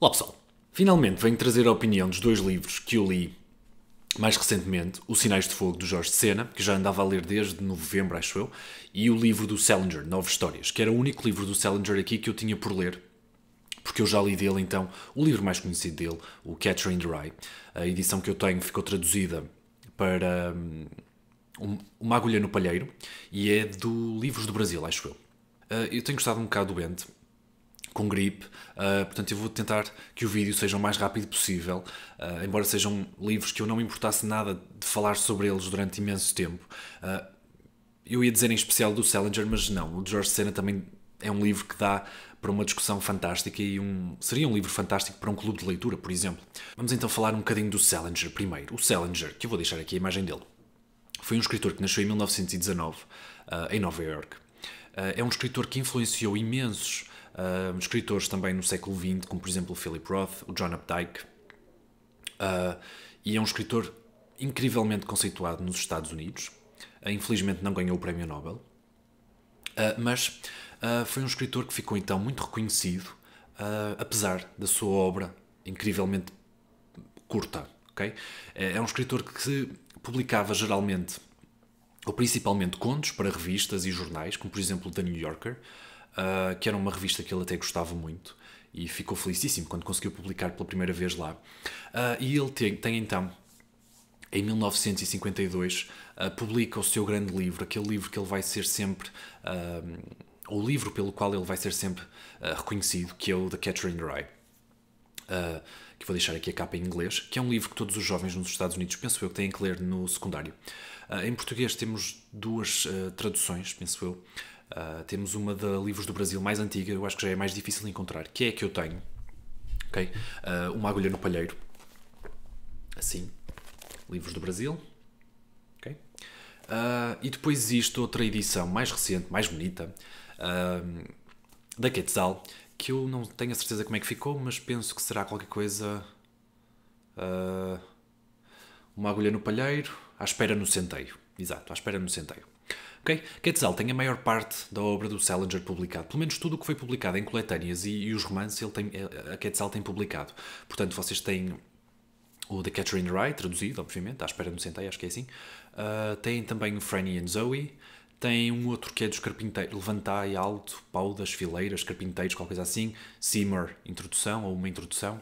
Olá pessoal, finalmente venho trazer a opinião dos dois livros que eu li mais recentemente, Os Sinais de Fogo, do Jorge de Sena, que já andava a ler desde novembro, acho eu, e o livro do Salinger, Nove Histórias, que era o único livro do Salinger aqui que eu tinha por ler, porque eu já li dele então o livro mais conhecido dele, o Catcher in the Rye. A edição que eu tenho ficou traduzida para Uma Agulha no Palheiro e é do Livros do Brasil, acho eu. Eu tenho estado um bocado doente, com gripe, portanto eu vou tentar que o vídeo seja o mais rápido possível, embora sejam livros que eu não me importasse nada de falar sobre eles durante imenso tempo. Eu ia dizer em especial do Salinger, mas não, o de Jorge Sena também é um livro que dá para uma discussão fantástica e seria um livro fantástico para um clube de leitura, por exemplo. Vamos então falar um bocadinho do Salinger primeiro. O Salinger, que eu vou deixar aqui a imagem dele, foi um escritor que nasceu em 1919, em Nova Iorque. É um escritor que influenciou imensos escritores também no século XX, como por exemplo o Philip Roth, o John Updike, e é um escritor incrivelmente conceituado nos Estados Unidos. Infelizmente não ganhou o Prémio Nobel, mas foi um escritor que ficou então muito reconhecido, apesar da sua obra incrivelmente curta. Okay? É um escritor que se publicava geralmente ou principalmente contos para revistas e jornais, como por exemplo o The New Yorker, que era uma revista que ele até gostava muito e ficou felicíssimo quando conseguiu publicar pela primeira vez lá. E ele tem então, em 1952, publica o seu grande livro, aquele livro que ele vai ser sempre, o livro pelo qual ele vai ser sempre reconhecido, que é o The Catcher in the Rye. Que vou deixar aqui a capa em inglês, que é um livro que todos os jovens nos Estados Unidos, penso eu, que têm que ler no secundário. Em português temos duas traduções, penso eu. Temos uma de Livros do Brasil mais antiga, eu acho que já é mais difícil de encontrar, que é a que eu tenho. Okay? Uma Agulha no Palheiro. Assim. Livros do Brasil. Okay? E depois existe outra edição mais recente, mais bonita, da Quetzal, que eu não tenho a certeza como é que ficou, mas penso que será qualquer coisa... Uma Agulha no Palheiro, à espera no centeio. Exato, à espera no centeio. Okay? Quetzal tem a maior parte da obra do Salinger publicado. Pelo menos tudo o que foi publicado em coletâneas e os romances a Quetzal tem publicado. Portanto, vocês têm o The Catcher in the Rye, traduzido, obviamente, à espera no centeio, acho que é assim. Têm também o Franny and Zoe. Tem um outro que é dos carpinteiros, Levantai Alto, Pau das Fileiras, Carpinteiros, qualquer coisa assim. Simmer, introdução, ou uma introdução.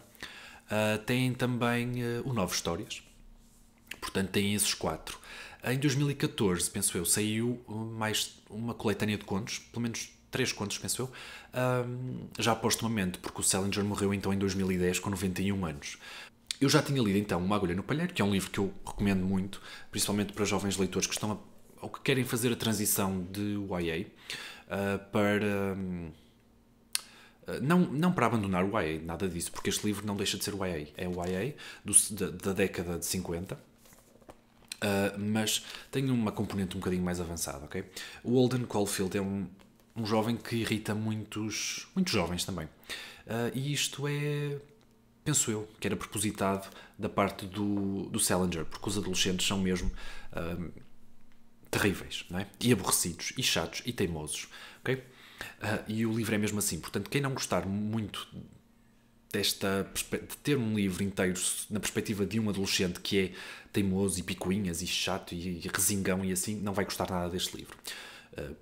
Tem também o Nove Histórias. Portanto, tem esses quatro. Em 2014, penso eu, saiu mais uma coletânea de contos, pelo menos 3 contos, penso eu, já postumamente, porque o Salinger morreu então em 2010 com 91 anos. Eu já tinha lido então Uma Agulha no Palheiro, que é um livro que eu recomendo muito, principalmente para jovens leitores que estão ou que querem fazer a transição de YA para... Não para abandonar o YA, nada disso, porque este livro não deixa de ser YA. É o YA da década de 50, mas tem uma componente um bocadinho mais avançada, ok? O Holden Caulfield é um jovem que irrita muitos jovens também. E isto é, penso eu, que era propositado da parte do Salinger, porque os adolescentes são mesmo terríveis, não é? E aborrecidos, e chatos, e teimosos, ok? E o livro é mesmo assim. Portanto, quem não gostar muito de ter um livro inteiro na perspectiva de um adolescente que é teimoso e picuinhas e chato e resingão e assim, não vai gostar nada deste livro.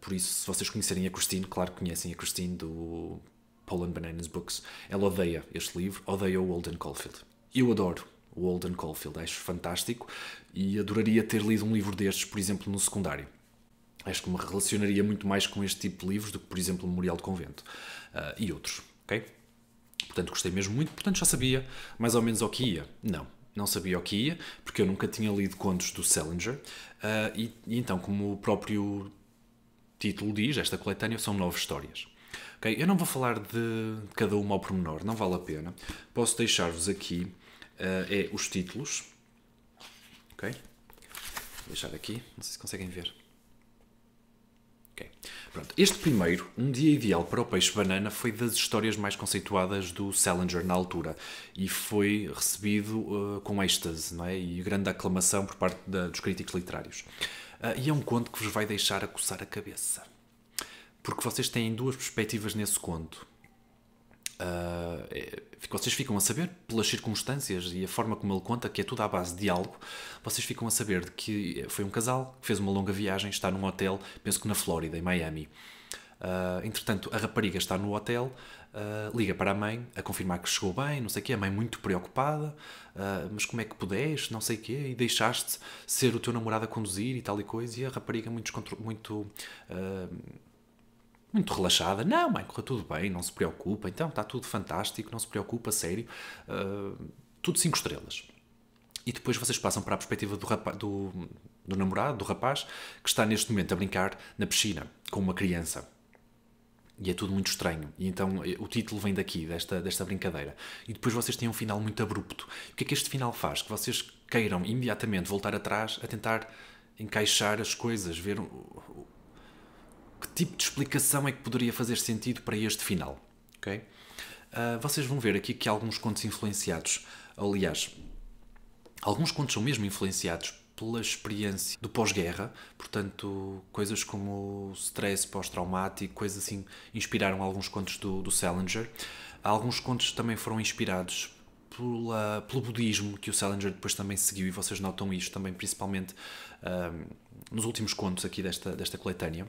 Por isso, se vocês conhecerem a Christine, claro que conhecem a Christine do Paul and Bananas Books, ela odeia este livro, odeia o Holden Caulfield. Eu adoro o Holden Caulfield, acho fantástico e adoraria ter lido um livro destes, por exemplo, no secundário. Acho que me relacionaria muito mais com este tipo de livros do que, por exemplo, o Memorial de Convento e outros, ok? Portanto, gostei mesmo muito, portanto já sabia mais ou menos ao que ia. Não sabia ao que ia, porque eu nunca tinha lido contos do Salinger, e então, como o próprio título diz, esta coletânea são 9 histórias. Okay? Eu não vou falar de cada uma ao pormenor, não vale a pena. Posso deixar-vos aqui os títulos. Ok? Vou deixar aqui, não sei se conseguem ver. Okay. Pronto. Este primeiro, Um Dia Ideal para o Peixe-Banana, foi das histórias mais conceituadas do Salinger na altura e foi recebido com êxtase, não é? E grande aclamação por parte dos críticos literários. E é um conto que vos vai deixar a coçar a cabeça. Porque vocês têm duas perspectivas nesse conto. Vocês ficam a saber, pelas circunstâncias e a forma como ele conta, que é tudo à base de diálogo, vocês ficam a saber de que foi um casal que fez uma longa viagem, está num hotel, penso que na Flórida, em Miami. Entretanto, a rapariga está no hotel, liga para a mãe a confirmar que chegou bem, não sei o quê, a mãe muito preocupada, mas como é que pudeste, não sei o quê, e deixaste ser o teu namorado a conduzir e tal e coisa, e a rapariga muito relaxada. Não, mãe, correu tudo bem, não se preocupa. Então, está tudo fantástico, não se preocupa, sério. Tudo 5 estrelas. E depois vocês passam para a perspectiva do namorado, do rapaz, que está neste momento a brincar na piscina com uma criança. E é tudo muito estranho. E então o título vem daqui, desta brincadeira. E depois vocês têm um final muito abrupto. O que é que este final faz? Que vocês queiram imediatamente voltar atrás a tentar encaixar as coisas, ver que tipo de explicação é que poderia fazer sentido para este final. Ok? Vocês vão ver aqui que há alguns contos influenciados. Aliás, alguns contos são mesmo influenciados pela experiência do pós-guerra, portanto, coisas como stress pós-traumático, coisas assim, inspiraram alguns contos do Salinger. Alguns contos também foram inspirados pelo budismo, que o Salinger depois também seguiu, e vocês notam isto também, principalmente nos últimos contos aqui desta coletânea.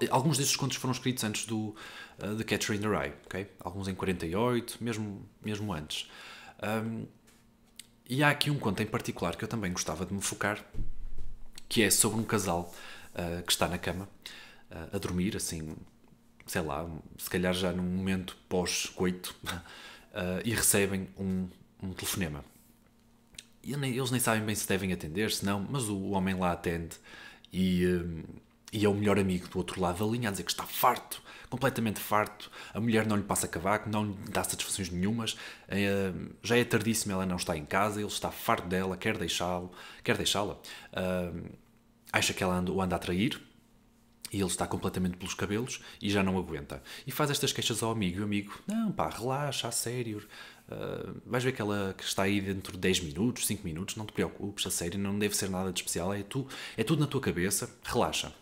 Alguns destes contos foram escritos antes do The Catcher in the Rye, okay? Alguns em 48, mesmo antes. E há aqui um conto em particular que eu também gostava de me focar, que é sobre um casal que está na cama, a dormir, assim, sei lá, se calhar já num momento pós-coito, e recebem um telefonema. E eles nem sabem bem se devem atender, se não, mas o homem lá atende e é o melhor amigo do outro lado da linha a dizer que está farto, completamente farto. A mulher não lhe passa cavaco, não lhe dá satisfações nenhumas, já é tardíssimo, ela não está em casa, ele está farto dela, quer deixá-la, acha que ela o anda a trair, e ele está completamente pelos cabelos e já não aguenta. E faz estas queixas ao amigo, e o amigo, não pá, relaxa, a sério, vais ver que ela que está aí dentro de 10 minutos, 5 minutos, não te preocupes, a sério, não deve ser nada de especial, é tudo na tua cabeça, relaxa.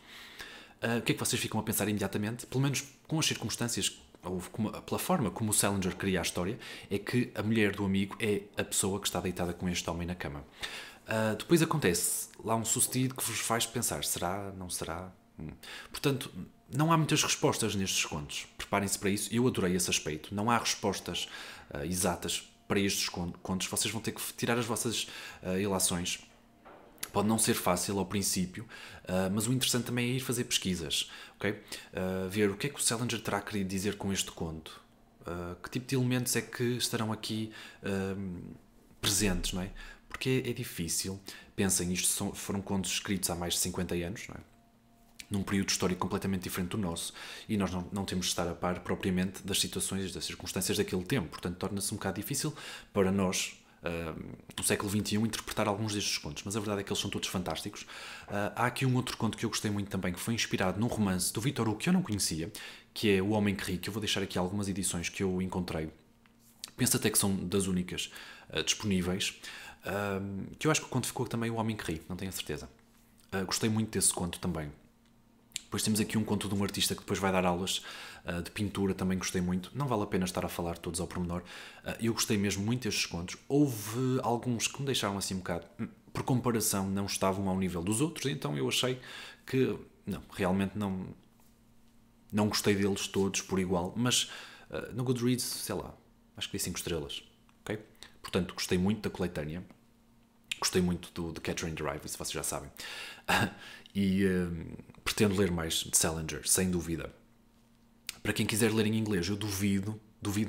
O que é que vocês ficam a pensar imediatamente? Pelo menos com as circunstâncias, ou pela forma como o Salinger cria a história, é que a mulher do amigo é a pessoa que está deitada com este homem na cama. Depois acontece lá um sucedido que vos faz pensar, será, não será? Portanto, não há muitas respostas nestes contos. Preparem-se para isso. Eu adorei esse aspecto. Não há respostas exatas para estes contos. Vocês vão ter que tirar as vossas ilações. Pode não ser fácil ao princípio, mas o interessante também é ir fazer pesquisas, okay? Ver o que é que o Salinger terá querido dizer com este conto, que tipo de elementos é que estarão aqui presentes, não é? Porque é difícil. Pensem, foram contos escritos há mais de 50 anos, não é? Num período histórico completamente diferente do nosso, e nós não temos de estar a par propriamente das situações, das circunstâncias daquele tempo, portanto torna-se um bocado difícil para nós, no século XXI, interpretar alguns destes contos, mas a verdade é que eles são todos fantásticos. Há aqui um outro conto que eu gostei muito também, que foi inspirado num romance do Victor Hugo que eu não conhecia, que é O Homem que Ri, que eu vou deixar aqui algumas edições que eu encontrei, penso até que são das únicas disponíveis, que eu acho que o conto ficou também O Homem que Ri, não tenho a certeza. Gostei muito desse conto também. Depois temos aqui um conto de um artista que depois vai dar aulas de pintura, também gostei muito. Não vale a pena estar a falar todos ao pormenor. Eu gostei mesmo muito destes contos. Houve alguns que me deixaram assim um bocado, por comparação, não estavam ao nível dos outros, então eu achei que, não, realmente não gostei deles todos por igual, mas no Goodreads, sei lá, acho que dei 5 estrelas, ok? Portanto, gostei muito da coletânea. Gostei muito do The Catcher in the Rye, se vocês já sabem. E pretendo ler mais de Salinger, sem dúvida. Para quem quiser ler em inglês, eu duvido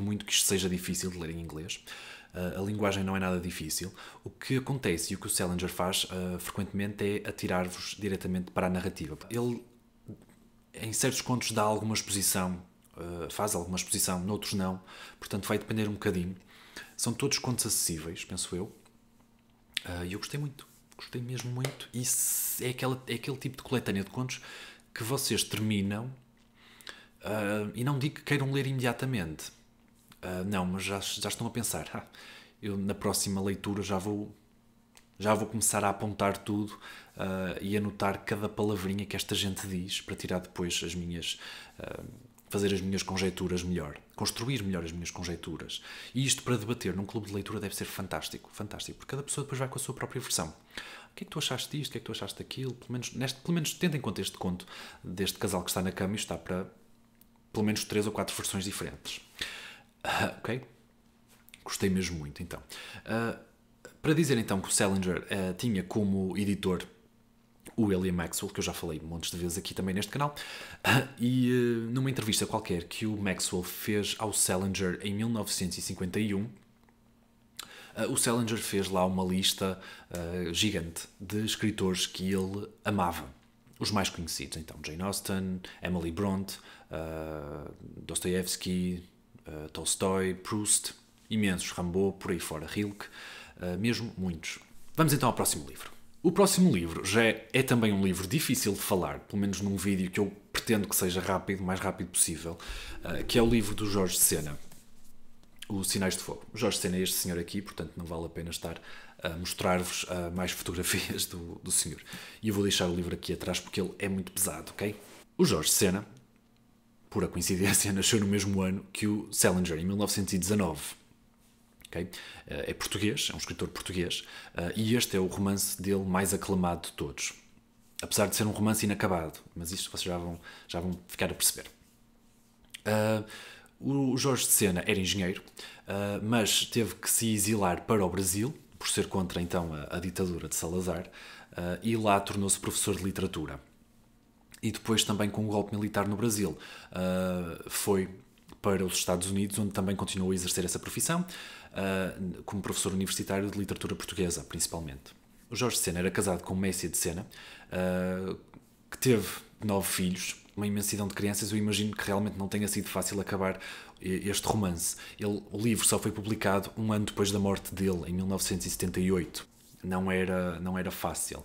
muito que isto seja difícil de ler em inglês. A linguagem não é nada difícil. O que acontece e o que o Salinger faz frequentemente é atirar-vos diretamente para a narrativa. Ele, em certos contos, dá alguma exposição, faz alguma exposição, noutros não. Portanto, vai depender um bocadinho. São todos contos acessíveis, penso eu. E eu gostei muito. Gostei mesmo muito. E é aquele tipo de coletânea de contos que vocês terminam e não digo que queiram ler imediatamente. Não, mas já estão a pensar. Eu na próxima leitura já vou começar a apontar tudo e anotar cada palavrinha que esta gente diz para tirar depois as minhas fazer as minhas conjecturas melhor, construir melhor as minhas conjecturas. E isto para debater num clube de leitura deve ser fantástico, fantástico, porque cada pessoa depois vai com a sua própria versão. O que é que tu achaste disto? O que é que tu achaste daquilo? Pelo menos tendo em conta este conto deste casal que está na cama e está para pelo menos 3 ou 4 versões diferentes. Ok? Gostei mesmo muito, então. Para dizer, então, que o Salinger tinha como editor o William Maxwell, que eu já falei montes de vezes aqui também neste canal, e numa entrevista qualquer que o Maxwell fez ao Salinger em 1951, o Salinger fez lá uma lista gigante de escritores que ele amava. Os mais conhecidos, então, Jane Austen, Emily Bronte, Dostoevsky, Tolstói, Proust, imensos, Rimbaud, por aí fora, Rilke, mesmo muitos. Vamos então ao próximo livro. O próximo livro já é também um livro difícil de falar, pelo menos num vídeo que eu pretendo que seja rápido, o mais rápido possível, que é o livro do Jorge Sena, Os Sinais de Fogo. O Jorge Sena é este senhor aqui, portanto não vale a pena estar a mostrar-vos mais fotografias do senhor. E eu vou deixar o livro aqui atrás porque ele é muito pesado, ok? O Jorge Sena, pura coincidência, nasceu no mesmo ano que o Salinger, em 1919. Okay? É português, é um escritor português, e este é o romance dele mais aclamado de todos. Apesar de ser um romance inacabado, mas isto vocês já vão ficar a perceber. O Jorge Sena era engenheiro, mas teve que se exilar para o Brasil, por ser contra então a ditadura de Salazar, e lá tornou-se professor de literatura. E depois também com o golpe militar no Brasil foi para os Estados Unidos, onde também continuou a exercer essa profissão, como professor universitário de literatura portuguesa, principalmente. O Jorge Sena era casado com Messia de Sena, que teve 9 filhos, uma imensidão de crianças. Eu imagino que realmente não tenha sido fácil acabar este romance. O livro só foi publicado um ano depois da morte dele, em 1978. Não era fácil.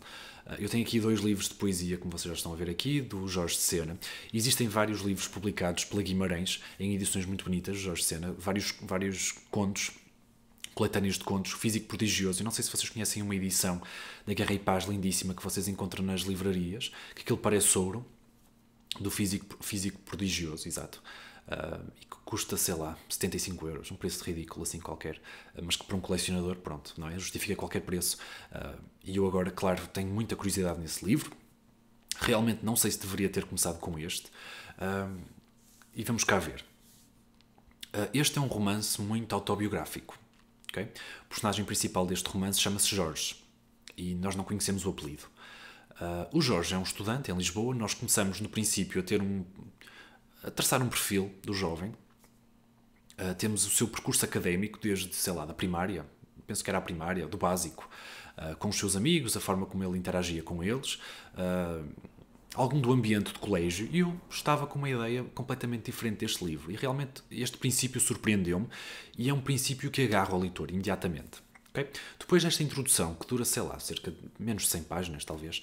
Eu tenho aqui 2 livros de poesia, como vocês já estão a ver aqui, do Jorge Sena. Existem vários livros publicados pela Guimarães, em edições muito bonitas, do Jorge Sena, vários contos, coletâneos de contos, Físico Prodigioso. Eu não sei se vocês conhecem uma edição da Guerra e Paz lindíssima que vocês encontram nas livrarias, que aquilo parece ouro, do Físico Prodigioso, exato. E que custa, sei lá, 75 euros, um preço ridículo assim qualquer, mas que para um colecionador, pronto, não é? Justifica qualquer preço. E eu agora, claro, tenho muita curiosidade nesse livro. Realmente não sei se deveria ter começado com este. E vamos cá ver. Este é um romance muito autobiográfico. Okay? O personagem principal deste romance chama-se Jorge, e nós não conhecemos o apelido. O Jorge é um estudante em Lisboa. Nós começamos no princípio a traçar um perfil do jovem. Temos o seu percurso académico desde, sei lá, da primária, penso que era a primária, do básico, com os seus amigos, a forma como ele interagia com eles, algum do ambiente do colégio, e eu estava com uma ideia completamente diferente deste livro. E realmente este princípio surpreendeu-me, e é um princípio que agarra o leitor imediatamente. Okay? Depois desta introdução, que dura, sei lá, cerca de menos de 100 páginas, talvez,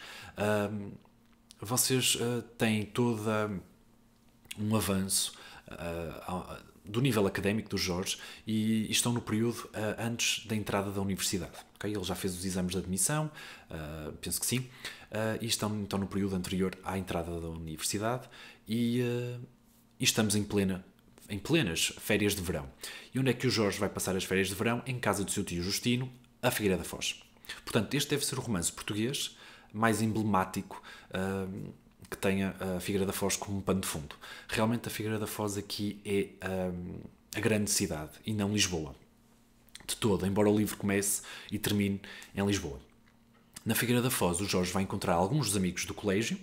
vocês têm toda um avanço do nível académico do Jorge, e estão no período antes da entrada da universidade. Okay? Ele já fez os exames de admissão, penso que sim, e estão então no período anterior à entrada da universidade, e estamos em plenas férias de verão. E onde é que o Jorge vai passar as férias de verão? Em casa do seu tio Justino, a Figueira da Foz. Portanto, este deve ser o romance português mais emblemático que tenha a Figueira da Foz como um pano de fundo. Realmente a Figueira da Foz aqui é a grande cidade e não Lisboa. De todo, embora o livro comece e termine em Lisboa. Na Figueira da Foz, o Jorge vai encontrar alguns dos amigos do colégio.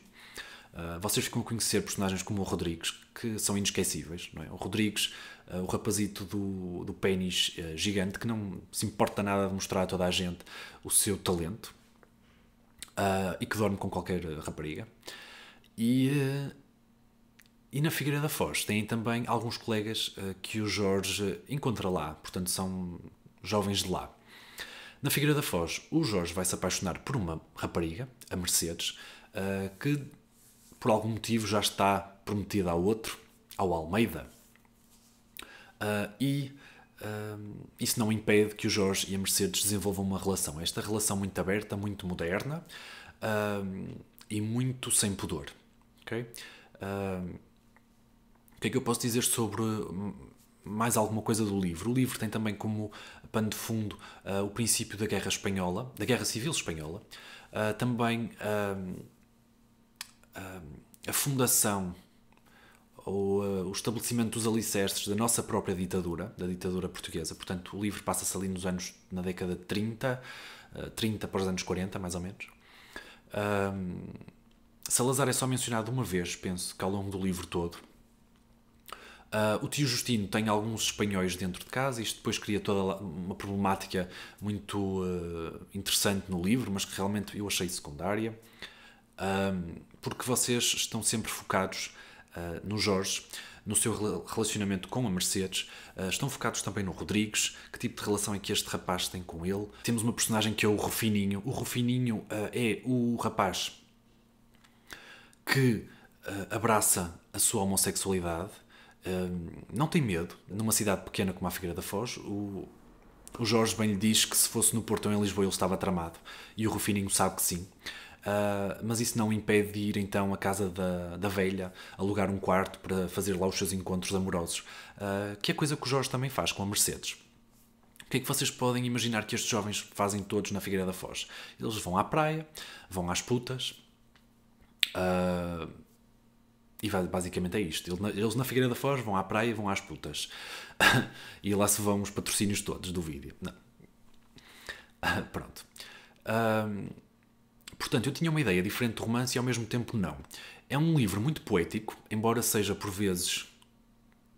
Vocês ficam a conhecer personagens como o Rodrigues, que são inesquecíveis. Não é? O Rodrigues, o rapazito do pénis gigante, que não se importa nada de mostrar a toda a gente o seu talento, e que dorme com qualquer rapariga. E na Figueira da Foz têm também alguns colegas que o Jorge encontra lá, portanto são jovens de lá. Na Figueira da Foz, o Jorge vai se apaixonar por uma rapariga, a Mercedes, que por algum motivo já está prometida ao outro, ao Almeida. Isso não impede que o Jorge e a Mercedes desenvolvam uma relação. Esta relação muito aberta, muito moderna, e muito sem pudor. Okay? que é que eu posso dizer sobre mais alguma coisa do livro? O livro tem também como pano de fundo o princípio da Guerra Espanhola, da Guerra Civil Espanhola, também a fundação ou o estabelecimento dos alicerces da nossa própria ditadura, da ditadura portuguesa. Portanto, o livro passa-se ali na década de 30, 30 para os anos 40, mais ou menos. Salazar é só mencionado uma vez, penso que ao longo do livro todo. O tio Justino tem alguns espanhóis dentro de casa, isto depois cria toda uma problemática muito interessante no livro, mas que realmente eu achei secundária, porque vocês estão sempre focados no Jorge, no seu relacionamento com a Mercedes, estão focados também no Rodrigues, que tipo de relação é que este rapaz tem com ele. Temos uma personagem que é o Rufininho. O Rufininho é o rapaz que abraça a sua homossexualidade, não tem medo, numa cidade pequena como a Figueira da Foz. O Jorge bem lhe diz que se fosse no Porto ou em Lisboa ele estava tramado, e o Rufininho sabe que sim. Mas isso não o impede de ir então à casa da velha, alugar um quarto para fazer lá os seus encontros amorosos, que é coisa que o Jorge também faz com a Mercedes. O que é que vocês podem imaginar que estes jovens fazem todos na Figueira da Foz? Eles vão à praia, vão às putas, e basicamente é isto. Eles na Figueira da Foz vão à praia e vão às putas. E lá se vão os patrocínios todos do vídeo. Não. Pronto. Portanto, eu tinha uma ideia diferente de romance e ao mesmo tempo não. É um livro muito poético, embora seja por vezes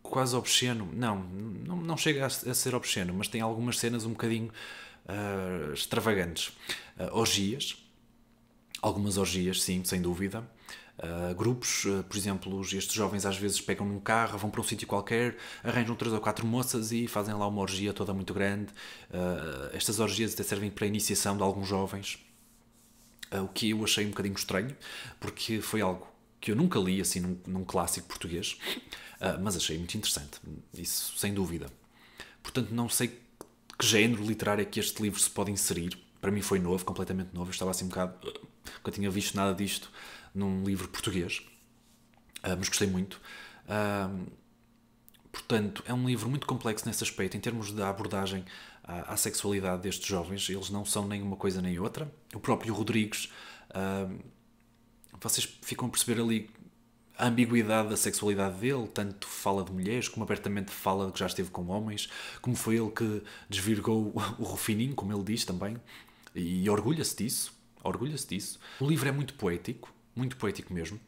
quase obsceno. Não chega a ser obsceno, mas tem algumas cenas um bocadinho extravagantes. Orgias. Algumas orgias, sim, sem dúvida. Grupos, por exemplo, estes jovens às vezes pegam num carro, vão para um sítio qualquer, arranjam 3 ou 4 moças e fazem lá uma orgia toda muito grande. Estas orgias até servem para a iniciação de alguns jovens, o que eu achei um bocadinho estranho, porque foi algo que eu nunca li assim num clássico português, mas achei muito interessante, isso sem dúvida. Portanto, não sei que género literário é que este livro se pode inserir. Para mim foi novo, completamente novo. Eu estava assim um bocado... Nunca tinha visto nada disto num livro português, mas gostei muito. Portanto, é um livro muito complexo nesse aspecto, em termos da abordagem à sexualidade destes jovens. Eles não são nem uma coisa nem outra. O próprio Rodrigues, vocês ficam a perceber ali a ambiguidade da sexualidade dele, tanto fala de mulheres, como abertamente fala de que já esteve com homens, como foi ele que desvirgou o Rufininho, como ele diz também, e orgulha-se disso. O livro é muito poético mesmo,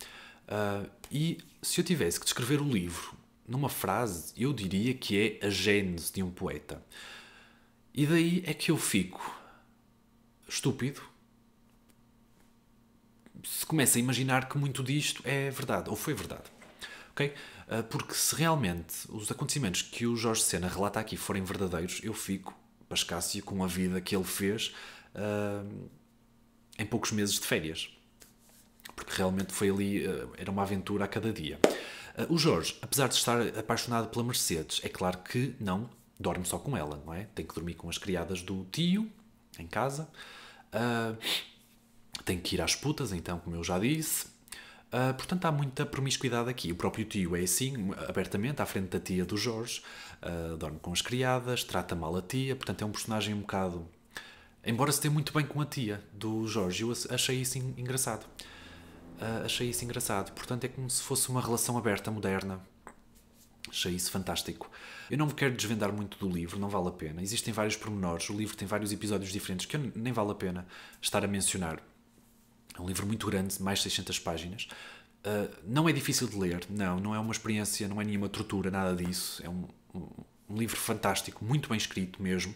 e se eu tivesse que descrever o livro numa frase, eu diria que é a gênese de um poeta. E daí é que eu fico estúpido se começo a imaginar que muito disto é verdade, ou foi verdade. Okay? Porque se realmente os acontecimentos que o Jorge Sena relata aqui forem verdadeiros, eu fico pascácio com a vida que ele fez em poucos meses de férias. Porque realmente foi ali, era uma aventura a cada dia. O Jorge, apesar de estar apaixonado pela Mercedes, é claro que não dorme só com ela, não é? Tem que dormir com as criadas do tio, em casa. Tem que ir às putas, então, como eu já disse. Portanto, há muita promiscuidade aqui. O próprio tio é assim, abertamente, à frente da tia do Jorge. Dorme com as criadas, trata mal a tia. Portanto, é um personagem um bocado... Embora se dê muito bem com a tia do Jorge, eu achei isso engraçado. Portanto, é como se fosse uma relação aberta, moderna. Achei isso fantástico. Eu não me quero desvendar muito do livro, não vale a pena. Existem vários pormenores, o livro tem vários episódios diferentes que nem vale a pena estar a mencionar. É um livro muito grande, mais de 600 páginas. Não é difícil de ler, não é uma experiência, não é nenhuma tortura, nada disso. É um livro fantástico, muito bem escrito mesmo.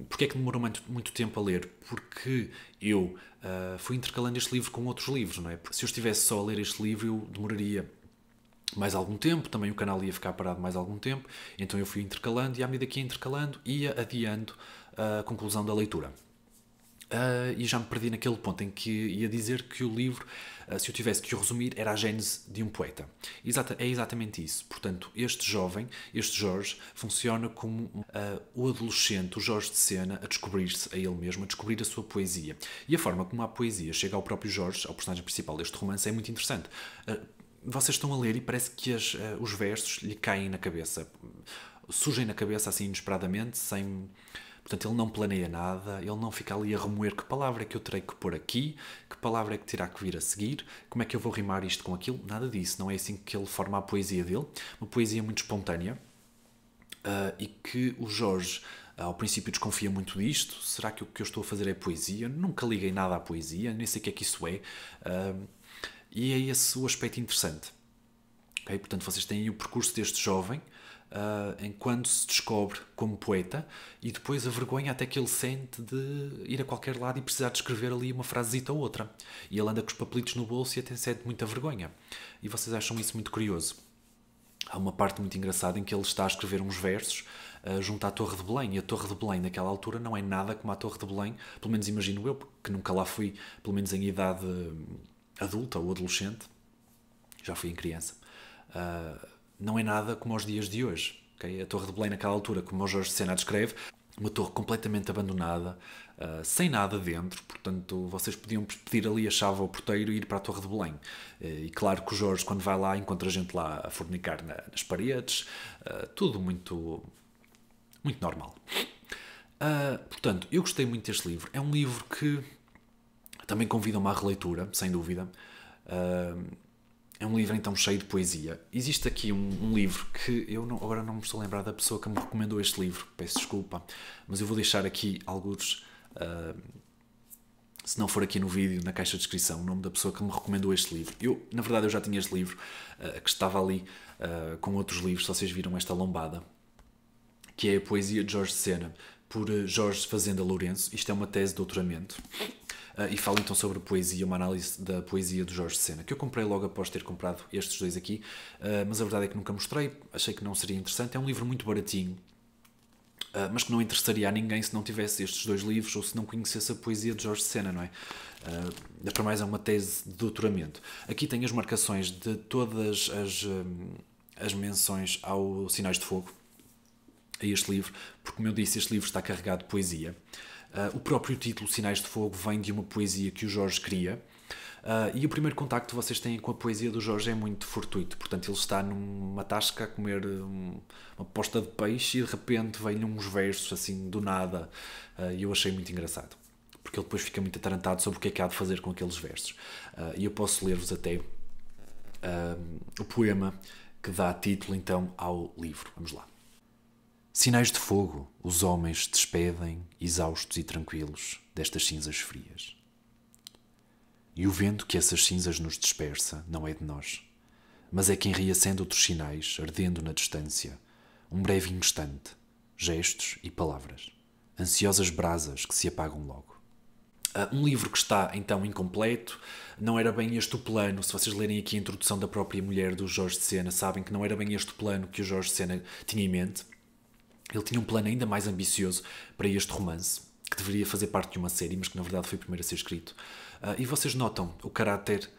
Porque é que demorou muito tempo a ler? Porque eu fui intercalando este livro com outros livros, não é? Porque se eu estivesse só a ler este livro, eu demoraria mais algum tempo, também o canal ia ficar parado mais algum tempo, então eu fui intercalando e à medida que ia intercalando, ia adiando a conclusão da leitura. E já me perdi naquele ponto em que ia dizer que o livro, se eu tivesse que o resumir, era a gênese de um poeta. É exatamente isso. Portanto, este Jorge, funciona como o adolescente, o Jorge de Sena, a descobrir-se a ele mesmo, a descobrir a sua poesia. E a forma como a poesia chega ao próprio Jorge, ao personagem principal deste romance, é muito interessante. vocês estão a ler e parece que os versos lhe caem na cabeça, surgem na cabeça assim inesperadamente, sem... Portanto, ele não planeia nada, ele não fica ali a remoer que palavra é que eu terei que pôr aqui, que palavra é que terá que vir a seguir, como é que eu vou rimar isto com aquilo, nada disso. Não é assim que ele forma a poesia dele, uma poesia muito espontânea, e que o Jorge, ao princípio, desconfia muito disto. Será que o que eu estou a fazer é poesia? Nunca liguei nada à poesia, nem sei o que isso é. E é esse o aspecto interessante. Okay? Portanto, vocês têm aí o percurso deste jovem, enquanto se descobre como poeta, e depois a vergonha até que ele sente de ir a qualquer lado e precisar de escrever ali uma frasezita ou outra. E ele anda com os papelitos no bolso e até sente muita vergonha. E vocês acham isso muito curioso. Há uma parte muito engraçada em que ele está a escrever uns versos junto à Torre de Belém. E a Torre de Belém, naquela altura, não é nada como a Torre de Belém, pelo menos imagino eu, porque nunca lá fui, pelo menos em idade adulta ou adolescente, já fui em criança. Não é nada como aos dias de hoje. Okay? A Torre de Belém, naquela altura, como o Jorge de Sena descreve, uma torre completamente abandonada, sem nada dentro, portanto vocês podiam pedir ali a chave ao porteiro e ir para a Torre de Belém. E claro que o Jorge, quando vai lá, encontra gente lá a fornicar nas paredes, tudo muito, muito normal. Portanto, eu gostei muito deste livro. É um livro que também convida-me à releitura, sem dúvida. É um livro então cheio de poesia. Existe aqui um livro que eu agora não me estou a lembrar da pessoa que me recomendou este livro, peço desculpa, mas eu vou deixar aqui alguns, se não for aqui no vídeo, na caixa de descrição, o nome da pessoa que me recomendou este livro. Na verdade, eu já tinha este livro, que estava ali com outros livros, se vocês viram esta lombada, que é a Poesia de Jorge de Sena, por Jorge Fazenda Lourenço. Isto é uma tese de doutoramento. E falo então sobre a poesia, uma análise da poesia do Jorge de Sena, que eu comprei logo após ter comprado estes dois aqui, mas a verdade é que nunca mostrei, achei que não seria interessante. É um livro muito baratinho, mas que não interessaria a ninguém se não tivesse estes dois livros ou se não conhecesse a poesia de Jorge de Sena, não é? Para mais é uma tese de doutoramento. Aqui tem as marcações de todas as menções ao Sinais de Fogo, a este livro, porque, como eu disse, este livro está carregado de poesia. O próprio título, Sinais de Fogo, vem de uma poesia que o Jorge cria, e o primeiro contacto que vocês têm com a poesia do Jorge é muito fortuito. Portanto, ele está numa tasca a comer uma posta de peixe e de repente vem-lhe uns versos assim do nada, e eu achei muito engraçado, porque ele depois fica muito atarantado sobre o que é que há de fazer com aqueles versos. E eu posso ler-vos até o poema que dá título então ao livro. Vamos lá. Sinais de fogo, os homens despedem, exaustos e tranquilos, destas cinzas frias. E o vento que essas cinzas nos dispersa não é de nós, mas é quem reacende outros sinais, ardendo na distância, um breve instante, gestos e palavras, ansiosas brasas que se apagam logo. Um livro que está, então, incompleto, não era bem este o plano. Se vocês lerem aqui a introdução da própria mulher do Jorge de Sena, sabem que não era bem este o plano que o Jorge de Sena tinha em mente. Ele tinha um plano ainda mais ambicioso para este romance, que deveria fazer parte de uma série, mas que na verdade foi o primeiro a ser escrito. E vocês notam o caráter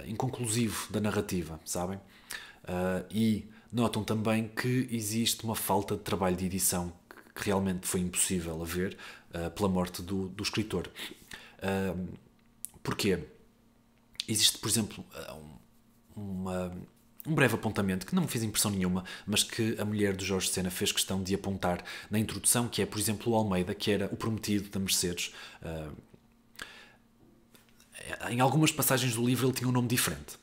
inconclusivo da narrativa, sabem? E notam também que existe uma falta de trabalho de edição que realmente foi impossível a ver pela morte do escritor. Porquê? Existe, por exemplo, um breve apontamento que não me fez impressão nenhuma, mas que a mulher do Jorge de Sena fez questão de apontar na introdução, que é, por exemplo, o Almeida, que era o prometido da Mercedes. Em algumas passagens do livro ele tinha um nome diferente.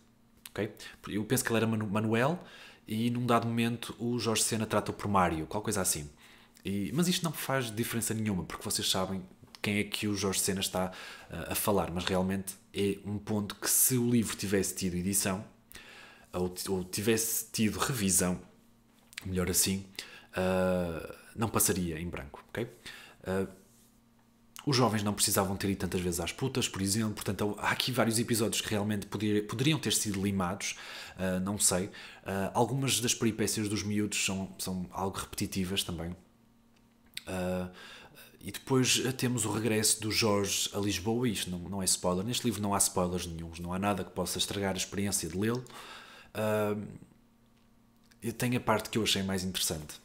Okay? Eu penso que ele era Manuel e num dado momento o Jorge de Sena trata-o por Mário, qualquer coisa assim. Mas isto não faz diferença nenhuma, porque vocês sabem quem é que o Jorge de Sena está a falar, mas realmente é um ponto que, se o livro tivesse tido edição, ou tivesse tido revisão, melhor assim, não passaria em branco. Okay? Os jovens não precisavam ter ido tantas vezes às putas, por exemplo. Portanto, há aqui vários episódios que realmente poderiam ter sido limados, não sei. Algumas das peripécias dos miúdos são algo repetitivas também. E depois temos o regresso do Jorge a Lisboa. Isto não é spoiler. Neste livro não há spoilers nenhuns, não há nada que possa estragar a experiência de lê-lo. E tem a parte que eu achei mais interessante,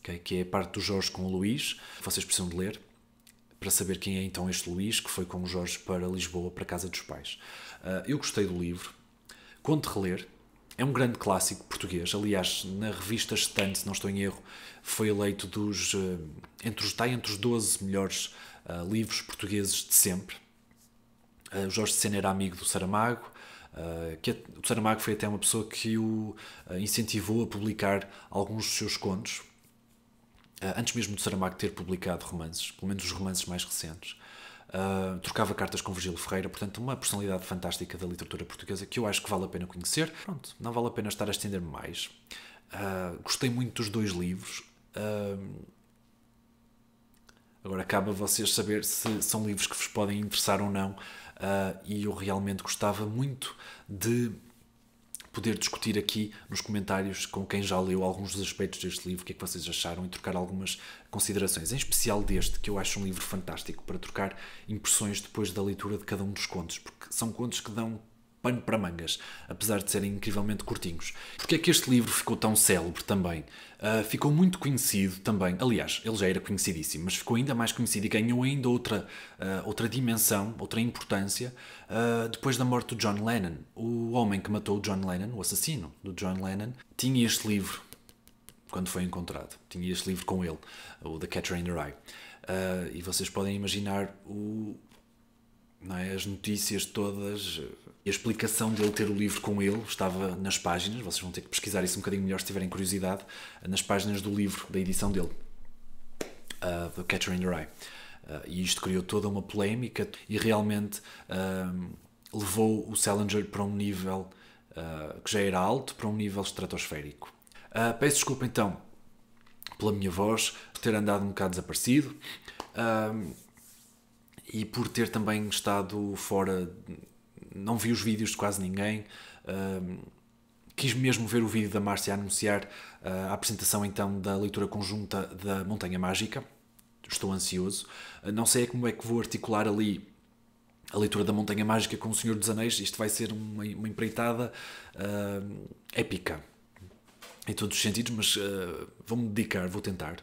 okay? Que é a parte do Jorge com o Luís. Vocês precisam de ler. para saber quem é então este Luís, que foi com o Jorge para Lisboa, para a casa dos pais. Eu gostei do livro, conto reler, é um grande clássico português. Aliás, na revista Estante, se não estou em erro, foi eleito está entre os 12 melhores livros portugueses de sempre. O Jorge de Sena era amigo do Saramago, o Saramago foi até uma pessoa que o incentivou a publicar alguns dos seus contos, antes mesmo do Saramago ter publicado romances, pelo menos os romances mais recentes. Trocava cartas com Virgílio Ferreira, portanto uma personalidade fantástica da literatura portuguesa que eu acho que vale a pena conhecer. Pronto, não vale a pena estar a estender-me mais. Gostei muito dos 2 livros. Agora cabe a vocês saber se são livros que vos podem interessar ou não, e eu realmente gostava muito de poder discutir aqui nos comentários com quem já leu alguns dos aspectos deste livro, o que é que vocês acharam, e trocar algumas considerações, em especial deste, que eu acho um livro fantástico para trocar impressões depois da leitura de cada um dos contos, porque são contos que dão pano para mangas, apesar de serem incrivelmente curtinhos. Porque é que este livro ficou tão célebre também? Ficou muito conhecido também, aliás, ele já era conhecidíssimo, mas ficou ainda mais conhecido e ganhou ainda outra dimensão, outra importância, depois da morte do John Lennon. O homem que matou o John Lennon, o assassino do John Lennon, tinha este livro quando foi encontrado. Tinha este livro com ele, o The Catcher in the Rye. E vocês podem imaginar as notícias todas, a explicação dele ter o livro com ele estava nas páginas, vocês vão ter que pesquisar isso um bocadinho melhor se tiverem curiosidade, nas páginas do livro, da edição dele, The Catcher in the Rye. E isto criou toda uma polémica e realmente levou o Salinger para um nível que já era alto, para um nível estratosférico. Peço desculpa então pela minha voz, por ter andado um bocado desaparecido, e por ter também estado fora, não vi os vídeos de quase ninguém. Quis mesmo ver o vídeo da Márcia a anunciar a apresentação então da leitura conjunta da Montanha Mágica. Estou ansioso. Não sei como é que vou articular ali a leitura da Montanha Mágica com o Senhor dos Anéis. Isto vai ser uma empreitada épica em todos os sentidos, mas vou-me dedicar, vou tentar.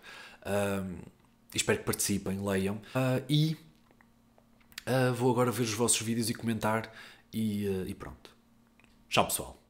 Espero que participem, leiam. Vou agora ver os vossos vídeos e comentar e pronto. Tchau, pessoal.